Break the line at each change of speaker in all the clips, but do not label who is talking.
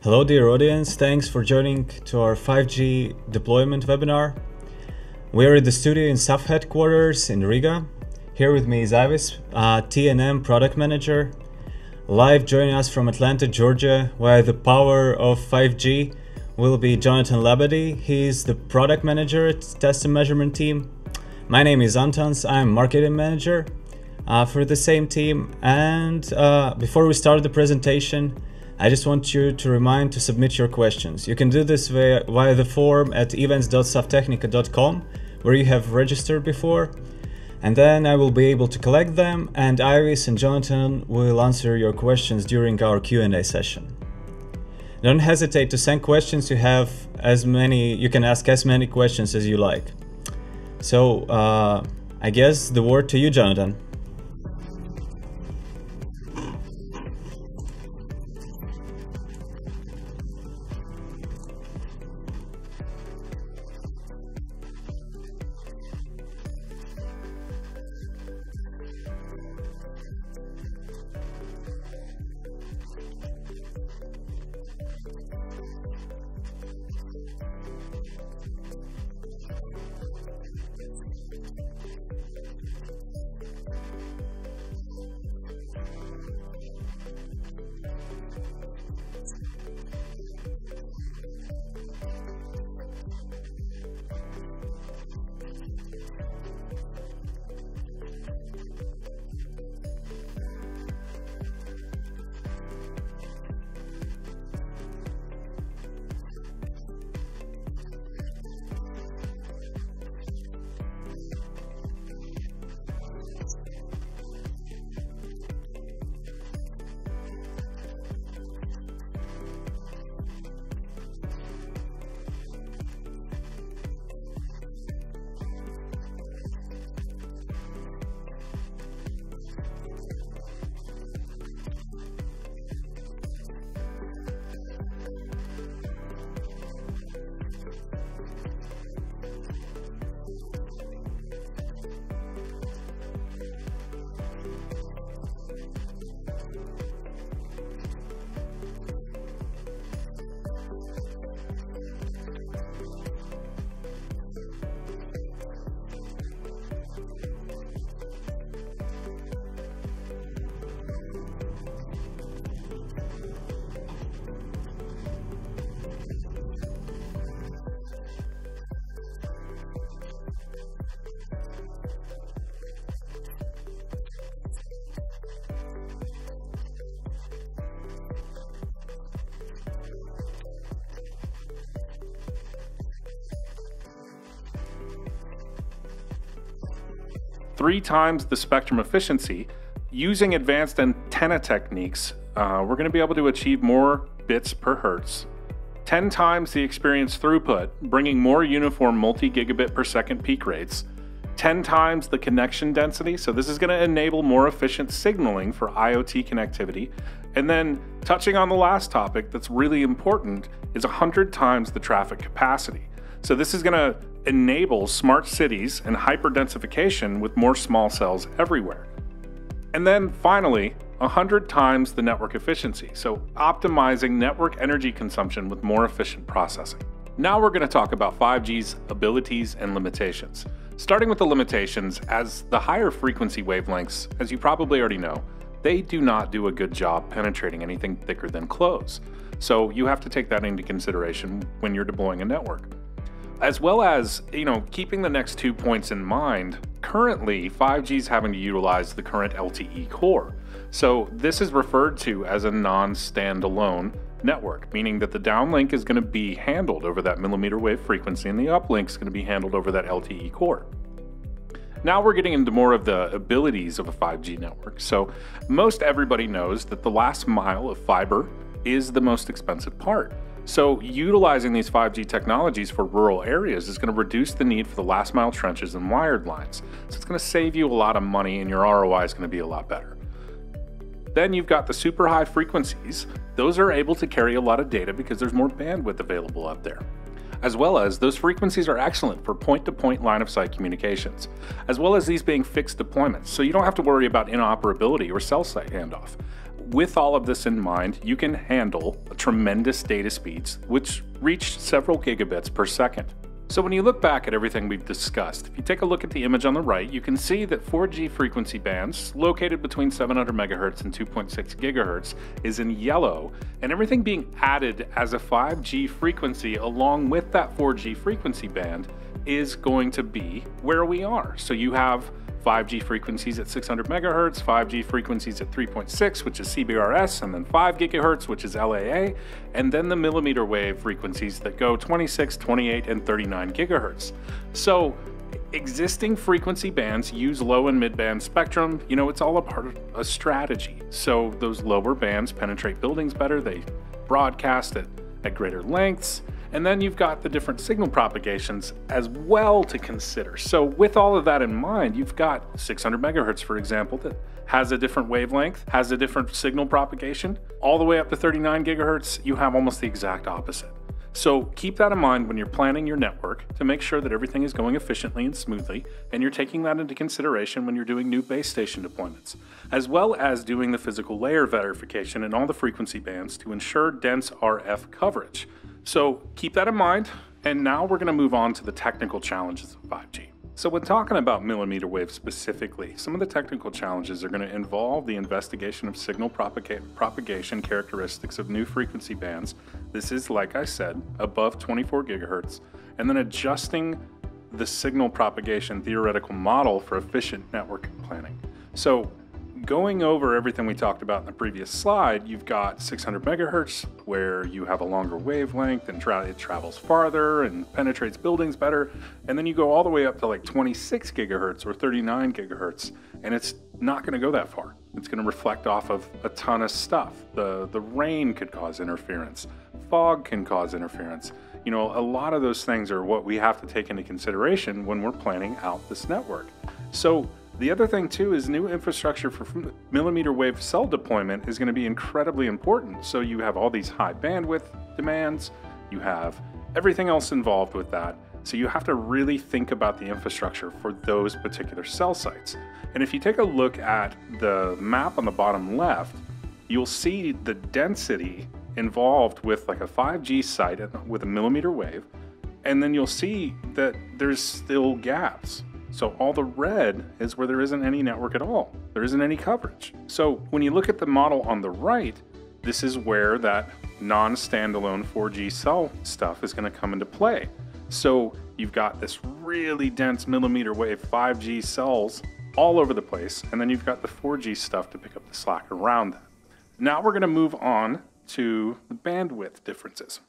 Hello dear audience, thanks for joining to our 5G deployment webinar. We are at the studio in SAF headquarters in Riga. Here with me is Aivis, T&M Product Manager. Live joining us from Atlanta, Georgia, where the power of 5G will be Jonathan Labadie. He's the Product Manager at Test and Measurement team. My name is Antons, I'm Marketing Manager for the same team. And before we start the presentation, I just want you to remind to submit your questions. You can do this via the form at events.saftechnica.com, where you have registered before, and then I will be able to collect them, and Aivis and Jonathan will answer your questions during our Q&A session. Don't hesitate to send questions. You can ask as many questions as you like. So I guess the word to you, Jonathan.
Three times the spectrum efficiency. Using advanced antenna techniques, we're going to be able to achieve more bits per hertz. 10 times the experience throughput, bringing more uniform multi-gigabit per second peak rates. 10 times the connection density, so this is going to enable more efficient signaling for IoT connectivity. And then touching on the last topic that's really important is 100 times the traffic capacity. So this is going to enable smart cities and hyperdensification with more small cells everywhere. And then finally, 100 times the network efficiency, so optimizing network energy consumption with more efficient processing. Now we're going to talk about 5G's abilities and limitations. Starting with the limitations, as the higher frequency wavelengths, as you probably already know, they do not do a good job penetrating anything thicker than clothes. So you have to take that into consideration when you're deploying a network. As well as, keeping the next 2 points in mind, currently 5G is having to utilize the current LTE core. So this is referred to as a non-standalone network, meaning that the downlink is going to be handled over that millimeter wave frequency and the uplink is going to be handled over that LTE core. Now we're getting into more of the abilities of a 5G network. So most everybody knows that the last mile of fiber is the most expensive part. So utilizing these 5G technologies for rural areas is going to reduce the need for the last mile trenches and wired lines. So it's going to save you a lot of money and your ROI is going to be a lot better. Then you've got the super high frequencies. Those are able to carry a lot of data because there's more bandwidth available up there. As well as those frequencies are excellent for point-to-point line-of-sight communications, as well as these being fixed deployments, so you don't have to worry about inoperability or cell site handoff. with all of this in mind, you can handle tremendous data speeds, which reach several gigabits per second. So when you look back at everything we've discussed, if you take a look at the image on the right, you can see that 4G frequency bands located between 700 megahertz and 2.6 gigahertz is in yellow, and everything being added as a 5G frequency along with that 4G frequency band is going to be where we are. So you have 5G frequencies at 600 megahertz, 5G frequencies at 3.6, which is CBRS, and then 5 gigahertz, which is LAA, and then the millimeter wave frequencies that go 26, 28, and 39 gigahertz. So existing frequency bands use low and mid-band spectrum. You know, it's all a part of a strategy. So those lower bands penetrate buildings better, they broadcast at greater lengths, and then you've got the different signal propagations as well to consider. So with all of that in mind, you've got 600 megahertz, for example, that has a different wavelength, has a different signal propagation. All the way up to 39 gigahertz, you have almost the exact opposite. So keep that in mind when you're planning your network to make sure that everything is going efficiently and smoothly, and you're taking that into consideration when you're doing new base station deployments, as well as doing the physical layer verification in all the frequency bands to ensure dense RF coverage. So keep that in mind, and now we're going to move on to the technical challenges of 5G. So when talking about millimeter wave specifically, some of the technical challenges are going to involve the investigation of signal propagation characteristics of new frequency bands. This is, like I said, above 24 gigahertz, and then adjusting the signal propagation theoretical model for efficient network planning. So going over everything we talked about in the previous slide, you've got 600 megahertz where you have a longer wavelength and it travels farther and penetrates buildings better. And then you go all the way up to like 26 gigahertz or 39 gigahertz, and it's not going to go that far. It's going to reflect off of a ton of stuff. The rain could cause interference. Fog can cause interference. You know, a lot of those things are what we have to take into consideration when we're planning out this network. So the other thing too is new infrastructure for millimeter wave cell deployment is going to be incredibly important. So you have all these high bandwidth demands, you have everything else involved with that. So you have to really think about the infrastructure for those particular cell sites. And if you take a look at the map on the bottom left, you'll see the density involved with like a 5G site with a millimeter wave. And then you'll see that there's still gaps. So all the red is where there isn't any network at all. There isn't any coverage. So when you look at the model on the right, this is where that non-standalone 4G cell stuff is going to come into play. So you've got this really dense millimeter wave 5G cells all over the place, and then you've got the 4G stuff to pick up the slack around that. Now we're going to move on to the bandwidth differences.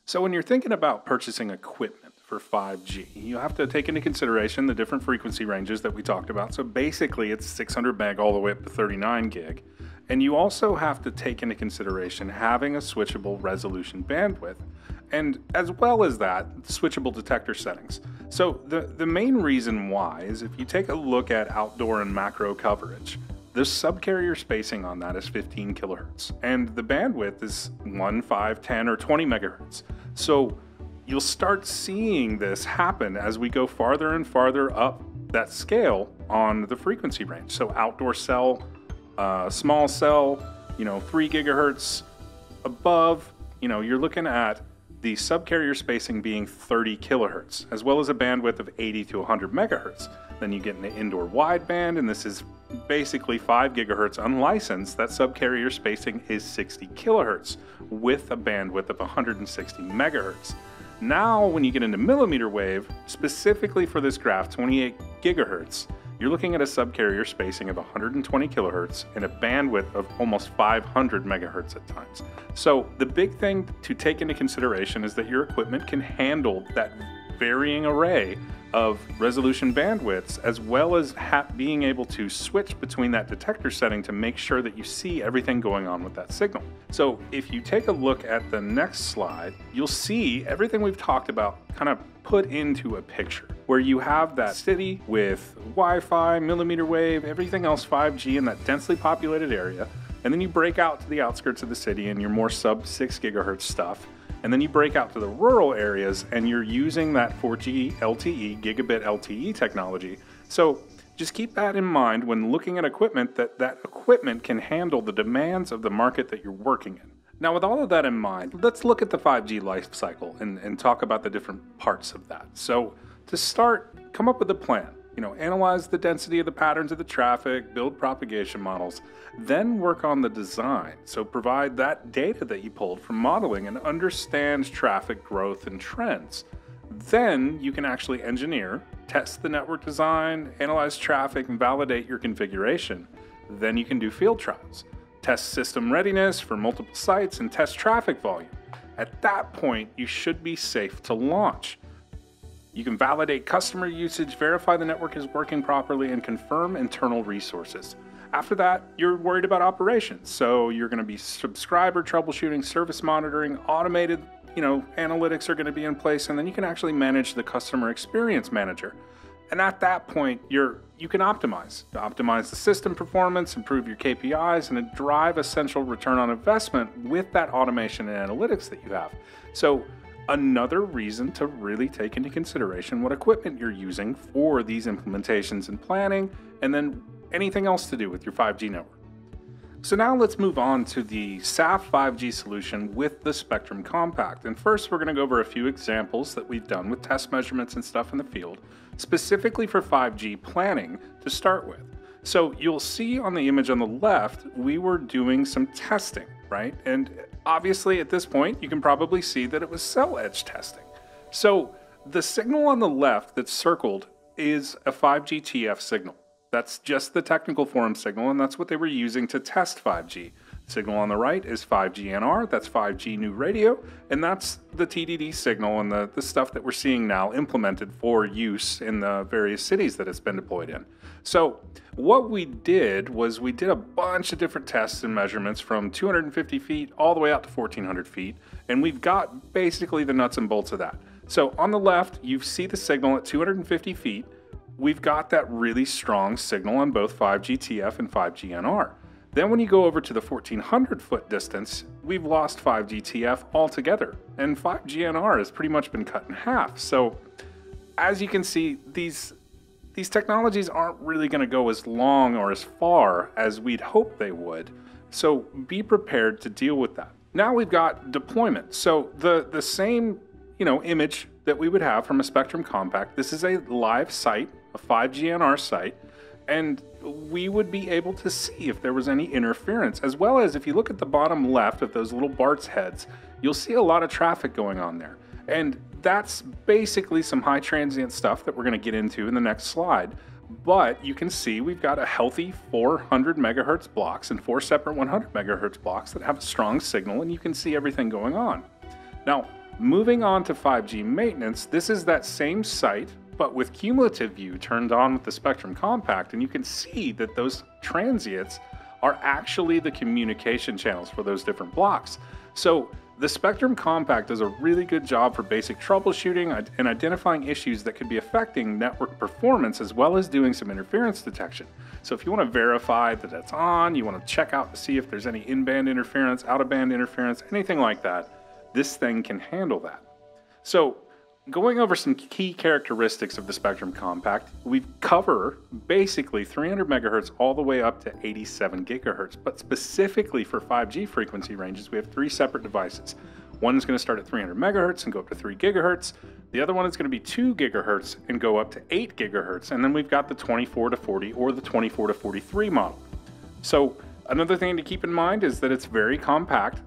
So when you're thinking about purchasing equipment for 5G, you have to take into consideration the different frequency ranges that we talked about. So basically it's 600 meg all the way up to 39 gig. And you also have to take into consideration having a switchable resolution bandwidth, and as well as that, switchable detector settings. So the main reason why is if you take a look at outdoor and macro coverage, the subcarrier spacing on that is 15 kilohertz, and the bandwidth is 1, 5, 10, or 20 megahertz. So you'll start seeing this happen as we go farther and farther up that scale on the frequency range. So outdoor cell, small cell, 3 gigahertz above, you're looking at the subcarrier spacing being 30 kilohertz, as well as a bandwidth of 80 to 100 megahertz. Then you get into indoor wideband, and this is basically 5 gigahertz unlicensed. That subcarrier spacing is 60 kilohertz with a bandwidth of 160 megahertz. Now, when you get into millimeter wave, specifically for this graph, 28 gigahertz, you're looking at a subcarrier spacing of 120 kilohertz and a bandwidth of almost 500 megahertz at times. So the big thing to take into consideration is that your equipment can handle that varying array of resolution bandwidths, as well as being able to switch between that detector setting to make sure that you see everything going on with that signal. So if you take a look at the next slide, you'll see everything we've talked about kind of put into a picture, where you have that city with Wi-Fi, millimeter wave, everything else 5G in that densely populated area, and then you break out to the outskirts of the city and your more sub 6 gigahertz stuff. And then you break out to the rural areas and you're using that 4G LTE, gigabit LTE technology. So Just keep that in mind when looking at equipment, that equipment can handle the demands of the market that you're working in. Now, with all of that in mind, let's look at the 5G life cycle and talk about the different parts of that. So to start, come up with a plan. Analyze the density of the patterns of the traffic, build propagation models, then work on the design. So provide that data that you pulled from modeling and understand traffic growth and trends. Then you can actually engineer, test the network design, analyze traffic, and validate your configuration. Then you can do field trials, test system readiness for multiple sites, and test traffic volume. At that point, you should be safe to launch. You can validate customer usage, verify the network is working properly, and confirm internal resources. After that, you're worried about operations. So you're going to be subscriber troubleshooting, service monitoring, automated analytics are going to be in place, and then you can actually manage the customer experience manager. And at that point, you can optimize the system performance, improve your KPIs, and drive essential return on investment with that automation and analytics that you have. So another reason to really take into consideration what equipment you're using for these implementations and planning, and then anything else to do with your 5G network. So now let's move on to the SAF 5G solution with the Spectrum Compact. And first, we're going to go over a few examples that we've done with test measurements and stuff in the field, specifically for 5G planning to start with. So you'll see on the image on the left, we were doing some testing, right? And obviously at this point, you can probably see that it was cell edge testing. So the signal on the left that's circled is a 5G TF signal. That's just the technical forum signal, and that's what they were using to test 5G. The signal on the right is 5G NR, that's 5G new radio, and that's the TDD signal and the stuff that we're seeing now implemented for use in the various cities that it's been deployed in. So what we did was we did a bunch of different tests and measurements from 250 feet all the way out to 1,400 feet, and we've got basically the nuts and bolts of that. So on the left, you see the signal at 250 feet. We've got that really strong signal on both 5G TF and 5G NR. Then when you go over to the 1,400 foot distance, we've lost 5G TF altogether, and 5G NR has pretty much been cut in half. So as you can see, these technologies aren't really going to go as long or as far as we'd hope they would. So be prepared to deal with that. Now we've got deployment. So the same image that we would have from a Spectrum Compact, this is a live site, a 5G NR site, and we would be able to see if there was any interference, as well as if you look at the bottom left of those little Bart's heads, you'll see a lot of traffic going on there. And that's basically some high transient stuff that we're going to get into in the next slide. But you can see we've got a healthy 400 megahertz blocks and 4 separate 100 megahertz blocks that have a strong signal, and you can see everything going on. Now, moving on to 5G maintenance, this is that same site, but with cumulative view turned on with the Spectrum Compact, and you can see that those transients are actually the communication channels for those different blocks. So the Spectrum Compact does a really good job for basic troubleshooting and identifying issues that could be affecting network performance, as well as doing some interference detection. So if you want to verify that it's on, you want to check out to see if there's any in-band interference, out-of-band interference, anything like that, this thing can handle that. So going over some key characteristics of the Spectrum Compact, we cover basically 300 megahertz all the way up to 87 gigahertz, but specifically for 5G frequency ranges, we have 3 separate devices. One is going to start at 300 megahertz and go up to 3 gigahertz. The other one is going to be 2 gigahertz and go up to 8 gigahertz. And then we've got the 24 to 40 or the 24 to 43 model. So another thing to keep in mind is that it's very compact.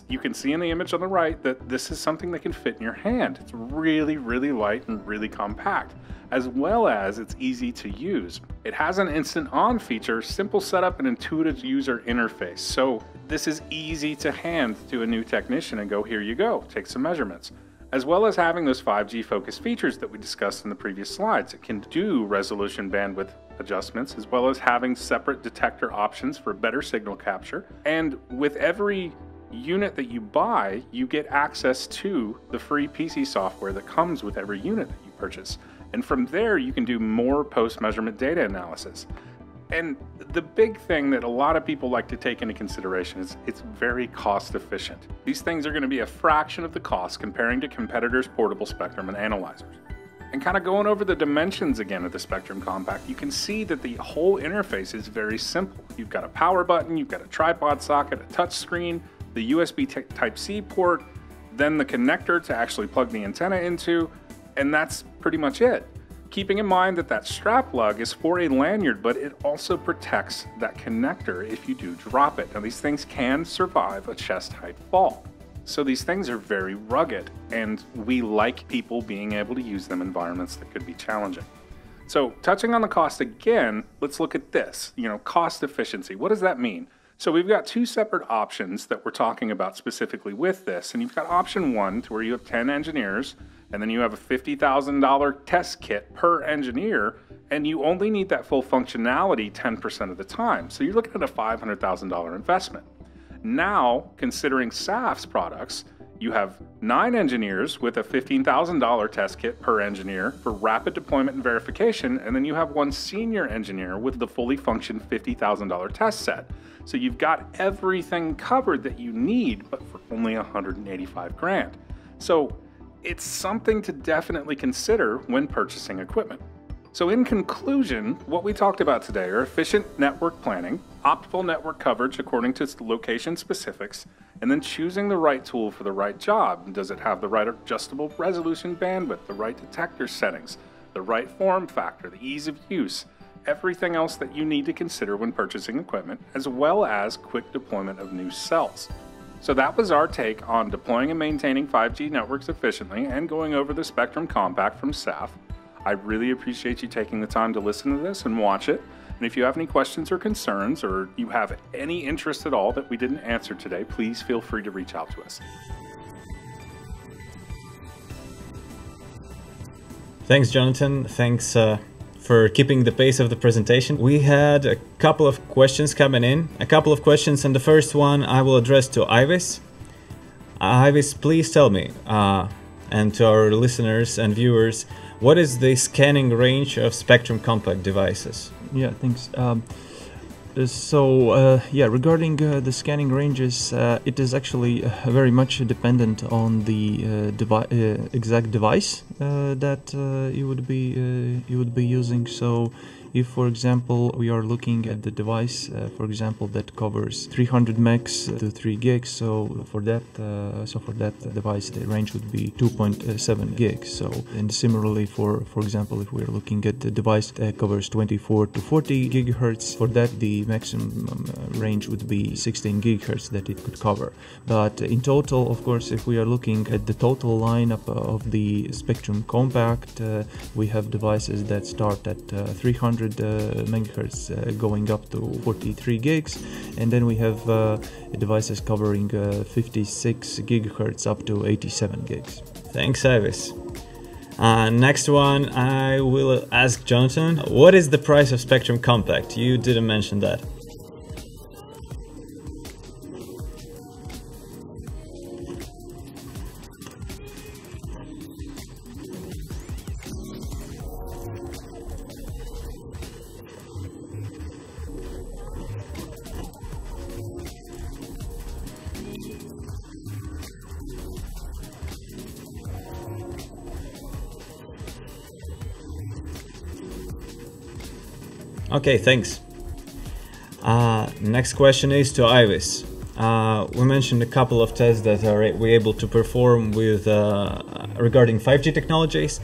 You can see in the image on the right that this is something that can fit in your hand. It's really, really light and really compact, as well as it's easy to use. It has an instant on feature, simple setup, and intuitive user interface. So this is easy to hand to a new technician and go, here you go, take some measurements. As well as having those 5G focused features that we discussed in the previous slides. It can do resolution bandwidth adjustments, as well as having separate detector options for better signal capture. And with every unit that you buy, you get access to the free PC software that comes with every unit that you purchase. And from there, you can do more post-measurement data analysis. And the big thing that a lot of people like to take into consideration is it's very cost efficient. These things are going to be a fraction of the cost comparing to competitors' portable spectrum and analyzers. And kind of going over the dimensions again of the Spectrum Compact, you can see that the whole interface is very simple. You've got a power button, you've got a tripod socket, a touch screen, the USB Type-C port, then the connector to actually plug the antenna into, and that's pretty much it. Keeping in mind that that strap lug is for a lanyard, but it also protects that connector if you do drop it. Now these things can survive a chest height fall. So these things are very rugged, and we like people being able to use them in environments that could be challenging. So touching on the cost again, let's look at this, cost efficiency. What does that mean? So we've got two separate options that we're talking about specifically with this, and you've got option one to where you have 10 engineers, and then you have a $50,000 test kit per engineer, and you only need that full functionality 10% of the time. So you're looking at a $500,000 investment. Now, considering SAF's products, you have 9 engineers with a $15,000 test kit per engineer for rapid deployment and verification, and then you have 1 senior engineer with the fully functioned $50,000 test set. So you've got everything covered that you need, but for only $185,000. So it's something to definitely consider when purchasing equipment. So in conclusion, what we talked about today are efficient network planning, optimal network coverage according to its location specifics, and then choosing the right tool for the right job. Does it have the right adjustable resolution bandwidth, the right detector settings, the right form factor, the ease of use, everything else that you need to consider when purchasing equipment, as well as quick deployment of new cells. So that was our take on deploying and maintaining 5G networks efficiently and going over the Spectrum Compact from SAF. I really appreciate you taking the time to listen to this and watch it. And if you have any questions or concerns, or you have any interest at all that we didn't answer today, please feel free to reach out to us.
Thanks, Jonathan. Thanks for keeping the pace of the presentation. We had a couple of questions coming in. And the first one I will address to Aivis. Aivis, please tell me, and to our listeners and viewers, what is the scanning range of Spectrum Compact devices?
Yeah, thanks. Regarding the scanning ranges, it is actually very much dependent on the exact device that you would be using. So, if, for example, we are looking at the device, for example, that covers 300 megs to 3 gigs, so for that device, the range would be 2.7 gigs. So, and similarly, for example, if we're looking at the device that covers 24 to 40 gigahertz, for that the maximum range would be 16 gigahertz that it could cover. But in total, of course, if we are looking at the total lineup of the Spectrum Compact, we have devices that start at 300 megahertz going up to 43 gigs, and then we have devices covering 56 gigahertz up to 87 gigs.
Thanks, Aivis. Next one, I will ask Jonathan, what is the price of Spectrum Compact? You didn't mention that. Okay, thanks. Next question is to Aivis. We mentioned a couple of tests that we're able to perform with regarding 5G technologies.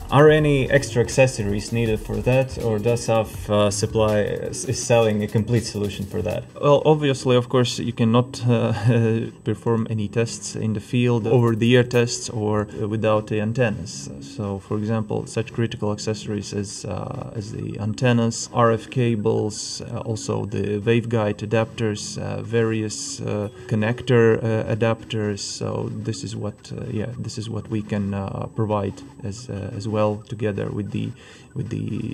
Are any extra accessories needed for that, or does SAF Supply is selling a complete solution for that?
Well, obviously, of course, you cannot perform any tests in the field, over-the-air tests, or without the antennas. So, for example, such critical accessories as the antennas, RF cables, also the waveguide adapters, various connector adapters. So this is what we can provide as well, together with the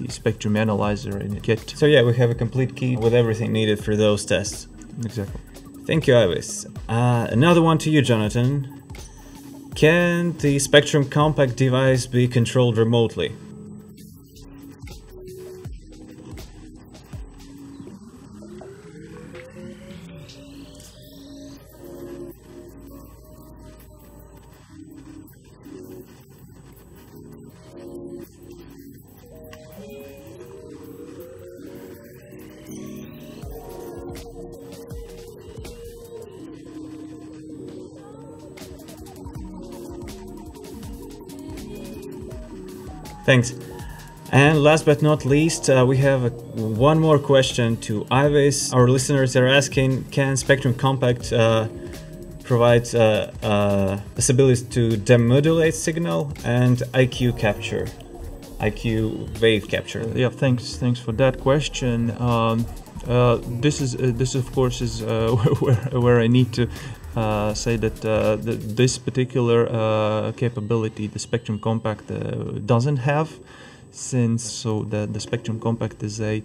spectrum analyzer in the kit.
So yeah, we have a complete kit with everything needed for those tests.
Exactly.
Thank you, Aivis. Another one to you, Jonathan. Can the Spectrum Compact device be controlled remotely? Thanks. And last but not least, we have one more question to Aivis. Our listeners are asking, can Spectrum Compact provide possibilities to demodulate signal and IQ capture, IQ wave capture?
Yeah, thanks for that question. This of course is where I need to say that this particular capability the Spectrum Compact doesn't have, since the Spectrum Compact is a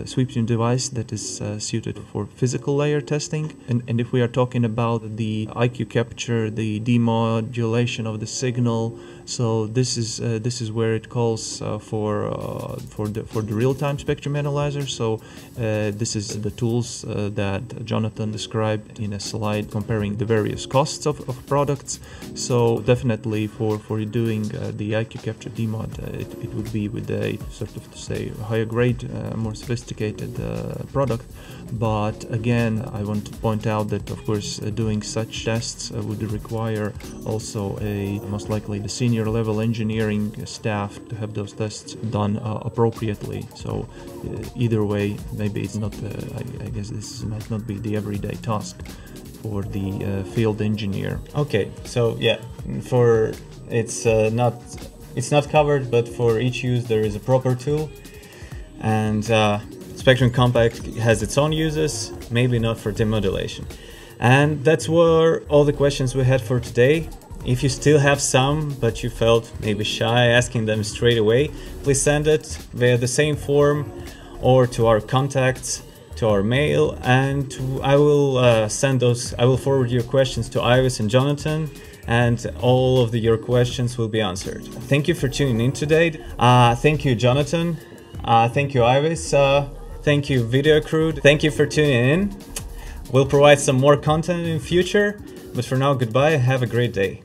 sweep tune device that is suited for physical layer testing, and if we are talking about the IQ capture, the demodulation of the signal, so this is where it calls for the real-time spectrum analyzer. So this is the tools that Jonathan described in a slide comparing the various costs of products. So definitely for doing the IQ capture demod, it would be with a sort of, to say, higher grade, more sophisticated product. But again, I want to point out that of course doing such tests would require also most likely the senior level engineering staff to have those tests done appropriately. So either way, maybe it's not, I guess this might not be the everyday task for the field engineer.
Okay, so yeah, it's not covered, but for each use there is a proper tool, and Spectrum Compact has its own uses, maybe not for demodulation. And that's were all the questions we had for today. If you still have some, but you felt maybe shy asking them straight away, please send it via the same form or to our contacts, to our mail, and I will forward your questions to Aivis and Jonathan, and all of your questions will be answered. Thank you for tuning in today. Thank you, Jonathan. Thank you, Aivis. Thank you, video crew. Thank you for tuning in. We'll provide some more content in future, but for now, goodbye and have a great day.